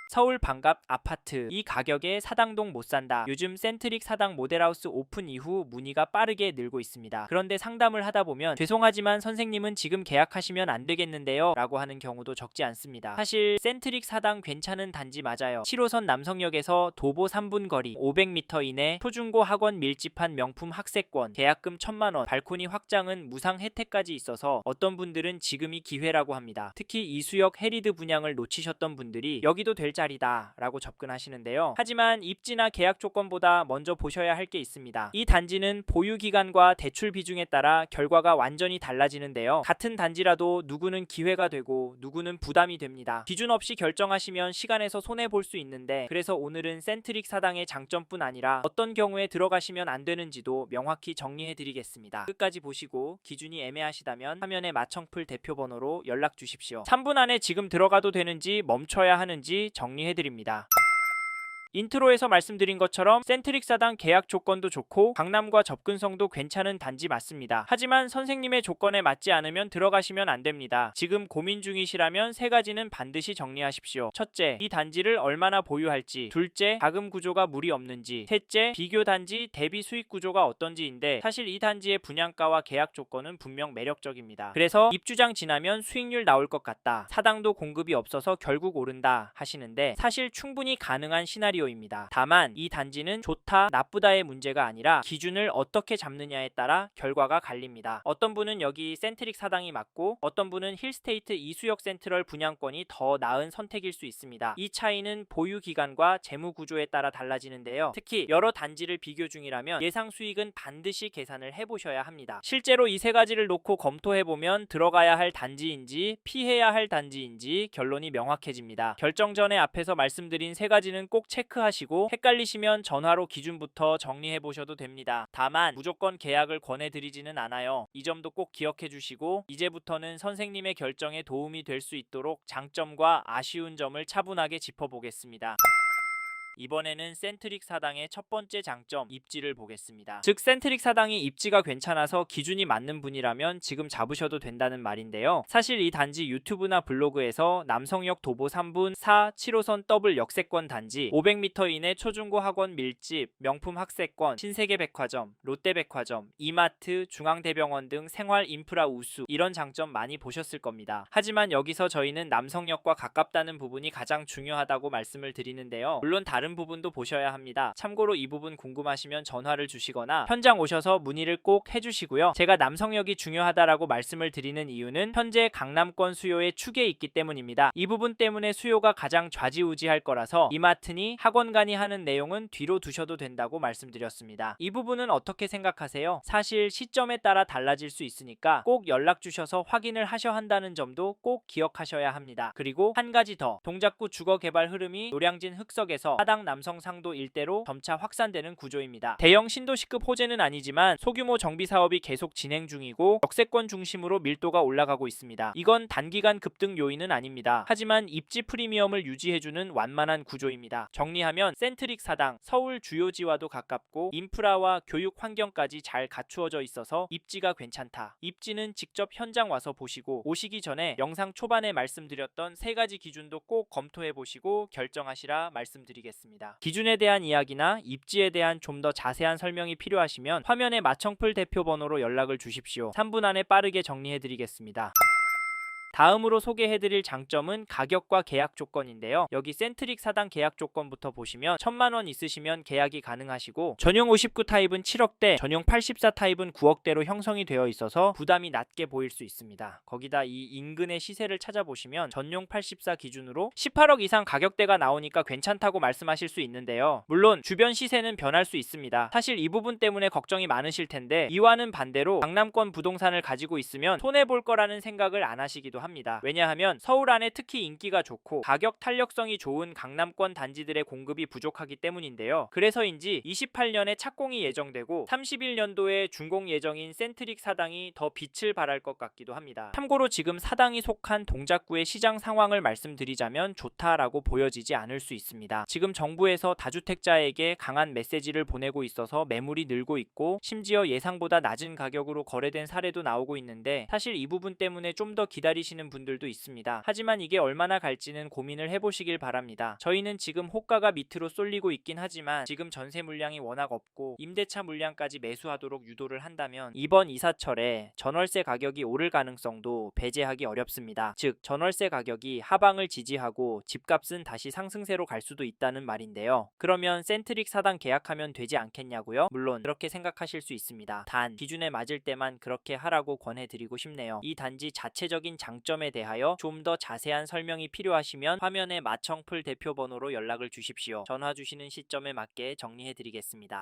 서울 반갑 아파트 이 가격에 사당동 못 산다. 요즘 센트릭 사당 모델하우스 오픈 이후 문의가 빠르게 늘고 있습니다. 그런데 상담을 하다 보면 죄송하지만 선생님은 지금 계약하시면 안 되겠는데요 라고 하는 경우도 적지 않습니다. 사실 센트릭 사당 괜찮은 단지 맞아요. 7호선 남성역에서 도보 3분 거리, 500m 이내 초중고 학원 밀집한 명품 학세권, 계약금 1000만원, 발코니 확장은 무상 혜택까지 있어서 어떤 분들은 지금이 기회라고 합니다. 특히 이수역 해리드 분양을 놓치셨던 분들이 여기도 될 자리다 라고 접근하시는데요. 하지만 입지나 계약 조건보다 먼저 보셔야 할 게 있습니다. 이 단지는 보유 기간과 대출 비중에 따라 결과가 완전히 달라지는데요. 같은 단지라도 누구는 기회가 되고 누구는 부담이 됩니다. 기준 없이 결정하시면 시간에서 손해볼 수 있는데, 그래서 오늘은 센트릭 사당의 장점뿐 아니라 어떤 경우에 들어가시면 안 되는지도 명확히 정리해 드리겠습니다. 끝까지 보시고 기준이 애매하시다면 화면에 마청풀 대표 번호로 연락 주십시오. 3분 안에 지금 들어가도 되는지 멈춰야 하는지 정리해드립니다. 인트로에서 말씀드린 것처럼 센트릭 사당 계약 조건도 좋고 강남과 접근성도 괜찮은 단지 맞습니다. 하지만 선생님의 조건에 맞지 않으면 들어가시면 안 됩니다. 지금 고민 중이시라면 세 가지는 반드시 정리하십시오. 첫째, 이 단지를 얼마나 보유할지. 둘째, 자금 구조가 무리 없는지. 셋째, 비교 단지 대비 수익 구조가 어떤지인데, 사실 이 단지의 분양가와 계약 조건은 분명 매력적입니다. 그래서 입주장 지나면 수익률 나올 것 같다, 사당도 공급이 없어서 결국 오른다 하시는데, 사실 충분히 가능한 시나리오입니다. 다만 이 단지는 좋다 나쁘다의 문제가 아니라 기준을 어떻게 잡느냐에 따라 결과가 갈립니다. 어떤 분은 여기 센트릭 사당이 맞고 어떤 분은 힐스테이트 이수역 센트럴 분양권이 더 나은 선택일 수 있습니다. 이 차이는 보유 기간과 재무 구조에 따라 달라지는데요. 특히 여러 단지를 비교 중이라면 예상 수익은 반드시 계산을 해보셔야 합니다. 실제로 이 세 가지를 놓고 검토해보면 들어가야 할 단지인지 피해야 할 단지인지 결론이 명확해집니다. 결정 전에 앞에서 말씀드린 세 가지는 꼭 체크하시고 헷갈리시면 전화로 기준부터 정리해 보셔도 됩니다. 다만 무조건 계약을 권해드리지는 않아요. 이 점도 꼭 기억해 주시고 이제부터는 선생님의 결정에 도움이 될 수 있도록 장점과 아쉬운 점을 차분하게 짚어보겠습니다. 이번에는 센트릭 사당의 첫 번째 장점, 입지를 보겠습니다. 즉 센트릭 사당이 입지가 괜찮아서 기준이 맞는 분이라면 지금 잡으셔도 된다는 말인데요. 사실 이 단지 유튜브나 블로그에서 남성역 도보 3분 4, 7호선 더블 역세권 단지, 500m 이내 초중고 학원 밀집, 명품 학세권, 신세계백화점, 롯데백화점, 이마트, 중앙대병원 등 생활 인프라 우수, 이런 장점 많이 보셨을 겁니다. 하지만 여기서 저희는 남성역과 가깝다는 부분이 가장 중요하다고 말씀을 드리는데요. 물론 다른 부분도 보셔야 합니다. 참고로 이 부분 궁금하시면 전화를 주시거나 현장 오셔서 문의를 꼭 해주시고요. 제가 남성역이 중요하다라고 말씀을 드리는 이유는 현재 강남권 수요의 축에 있기 때문입니다. 이 부분 때문에 수요가 가장 좌지우지할 거라서 이마트니 학원가니 하는 내용은 뒤로 두셔도 된다고 말씀드렸습니다. 이 부분은 어떻게 생각하세요? 사실 시점에 따라 달라질 수 있으니까 꼭 연락 주셔서 확인을 하셔야 한다는 점도 꼭 기억하셔야 합니다. 그리고 한 가지 더, 동작구 주거개발 흐름이 노량진 흑석에서 하당 남성 상도 일대로 점차 확산되는 구조입니다. 대형 신도시급 호재는 아니지만 소규모 정비 사업이 계속 진행 중이고 역세권 중심으로 밀도가 올라가고 있습니다. 이건 단기간 급등 요인은 아닙니다. 하지만 입지 프리미엄을 유지해주는 완만한 구조입니다. 정리하면 센트릭 사당, 서울 주요지와도 가깝고 인프라와 교육 환경까지 잘 갖추어져 있어서 입지가 괜찮다. 입지는 직접 현장 와서 보시고, 오시기 전에 영상 초반에 말씀드렸던 세 가지 기준도 꼭 검토해보시고 결정하시라 말씀드리겠습니다. 기준에 대한 이야기나 입지에 대한 좀 더 자세한 설명이 필요하시면 화면에 마청풀 대표 번호로 연락을 주십시오. 3분 안에 빠르게 정리해드리겠습니다. 다음으로 소개해드릴 장점은 가격과 계약 조건인데요. 여기 센트릭 사당 계약 조건부터 보시면 1000만원 있으시면 계약이 가능하시고, 전용 59 타입은 7억대, 전용 84 타입은 9억대로 형성이 되어 있어서 부담이 낮게 보일 수 있습니다. 거기다 이 인근의 시세를 찾아보시면 전용 84 기준으로 18억 이상 가격대가 나오니까 괜찮다고 말씀하실 수 있는데요. 물론 주변 시세는 변할 수 있습니다. 사실 이 부분 때문에 걱정이 많으실 텐데, 이와는 반대로 강남권 부동산을 가지고 있으면 손해볼 거라는 생각을 안 하시기도 합니다. 왜냐하면 서울 안에 특히 인기가 좋고 가격 탄력성이 좋은 강남권 단지들의 공급이 부족하기 때문인데요. 그래서인지 28년에 착공이 예정되고 31년도에 준공 예정인 센트릭 사당이 더 빛을 발할 것 같기도 합니다. 참고로 지금 사당이 속한 동작구의 시장 상황을 말씀드리자면 좋다라고 보여지지 않을 수 있습니다. 지금 정부에서 다주택자에게 강한 메시지를 보내고 있어서 매물이 늘고 있고, 심지어 예상보다 낮은 가격으로 거래된 사례도 나오고 있는데, 사실 이 부분 때문에 좀 더 기다리시는 하시는 분들도 있습니다. 하지만 이게 얼마나 갈지는 고민을 해보시길 바랍니다. 저희는 지금 호가가 밑으로 쏠리고 있긴 하지만 지금 전세 물량이 워낙 없고 임대차 물량까지 매수하도록 유도를 한다면 이번 이사철에 전월세 가격이 오를 가능성도 배제하기 어렵습니다. 즉 전월세 가격이 하방을 지지하고 집값은 다시 상승세로 갈 수도 있다는 말인데요. 그러면 센트릭 사당 계약하면 되지 않겠냐고요? 물론 그렇게 생각하실 수 있습니다. 단 기준에 맞을 때만 그렇게 하라고 권해드리고 싶네요. 이 단지 자체적인 장점에 대하여 좀 더 자세한 설명이 필요하시면 화면에 마청풀 대표 번호로 연락을 주십시오. 전화 주시는 시점에 맞게 정리해드리겠습니다.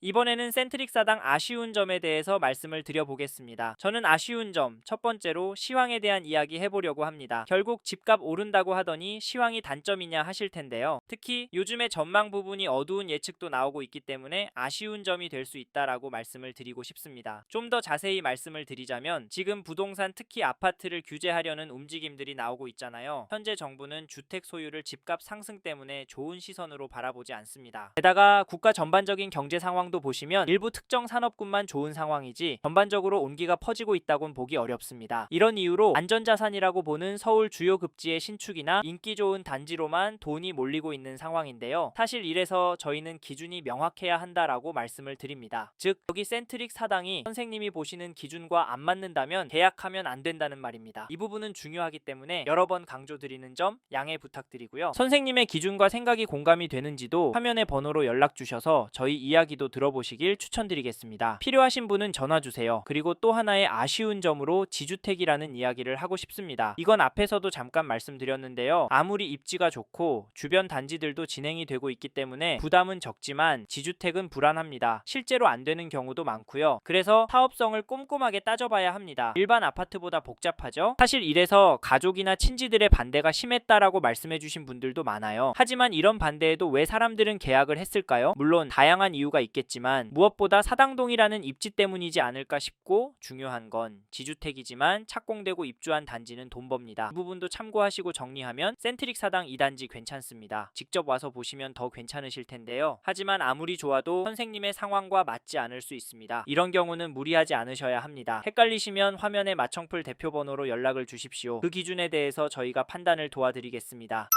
이번에는 센트릭 사당 아쉬운 점에 대해서 말씀을 드려보겠습니다. 저는 아쉬운 점, 첫 번째로 시황에 대한 이야기 해보려고 합니다. 결국 집값 오른다고 하더니 시황이 단점이냐 하실 텐데요. 특히 요즘에 전망 부분이 어두운 예측도 나오고 있기 때문에 아쉬운 점이 될 수 있다라고 말씀을 드리고 싶습니다. 좀 더 자세히 말씀을 드리자면 지금 부동산 특히 아파트를 규제하려는 움직임들이 나오고 있잖아요. 현재 정부는 주택 소유를 집값 상승 때문에 좋은 시선으로 바라보지 않습니다. 게다가 국가 전반적인 경제 상황 보시면 일부 특정 산업군만 좋은 상황이지 전반적으로 온기가 퍼지고 있다곤 보기 어렵습니다. 이런 이유로 안전자산이라고 보는 서울 주요 급지의 신축이나 인기 좋은 단지로만 돈이 몰리고 있는 상황인데요. 사실 이래서 저희는 기준이 명확해야 한다라고 말씀을 드립니다. 즉 여기 센트릭 사당이 선생님이 보시는 기준과 안 맞는다면 계약하면 안 된다는 말입니다. 이 부분은 중요하기 때문에 여러 번 강조드리는 점 양해 부탁드리고요. 선생님의 기준과 생각이 공감이 되는지도 화면의 번호로 연락 주셔서 저희 이야기도 들어보시길 추천드리겠습니다. 필요하신 분은 전화 주세요. 그리고 또 하나의 아쉬운 점으로 지주택이라는 이야기를 하고 싶습니다. 이건 앞에서도 잠깐 말씀드렸는데요. 아무리 입지가 좋고 주변 단지들도 진행이 되고 있기 때문에 부담은 적지만 지주택은 불안합니다. 실제로 안 되는 경우도 많고요. 그래서 사업성을 꼼꼼하게 따져봐야 합니다. 일반 아파트보다 복잡하죠? 사실 이래서 가족이나 친지들의 반대가 심했다라고 말씀해주신 분들도 많아요. 하지만 이런 반대에도 왜 사람들은 계약을 했을까요? 물론 다양한 이유가 있겠지만 무엇보다 사당동이라는 입지 때문이지 않을까 싶고, 중요한 건 지주택이지만 착공되고 입주한 단지는 돈 법니다. 이 부분도 참고하시고 정리하면 센트릭 사당 2단지 괜찮습니다. 직접 와서 보시면 더 괜찮으실 텐데요. 하지만 아무리 좋아도 선생님의 상황과 맞지 않을 수 있습니다. 이런 경우는 무리하지 않으셔야 합니다. 헷갈리시면 화면에 마청풀 대표 번호로 연락을 주십시오. 그 기준에 대해서 저희가 판단을 도와드리겠습니다.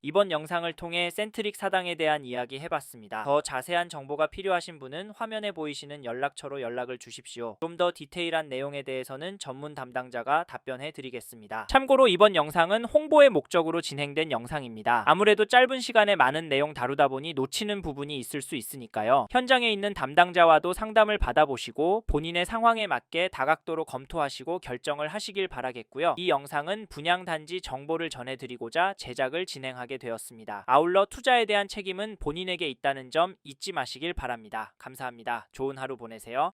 이번 영상을 통해 센트릭 사당에 대한 이야기 해봤습니다. 더 자세한 정보가 필요하신 분은 화면에 보이시는 연락처로 연락을 주십시오. 좀 더 디테일한 내용에 대해서는 전문 담당자가 답변해 드리겠습니다. 참고로 이번 영상은 홍보의 목적으로 진행된 영상입니다. 아무래도 짧은 시간에 많은 내용 다루다 보니 놓치는 부분이 있을 수 있으니까요. 현장에 있는 담당자와도 상담을 받아보시고 본인의 상황에 맞게 다각도로 검토하시고 결정을 하시길 바라겠고요. 이 영상은 분양단지 정보를 전해드리고자 제작을 진행하게 되었습니다. 아울러 투자에 대한 책임은 본인에게 있다는 점 잊지 마시길 바랍니다. 감사합니다. 좋은 하루 보내세요.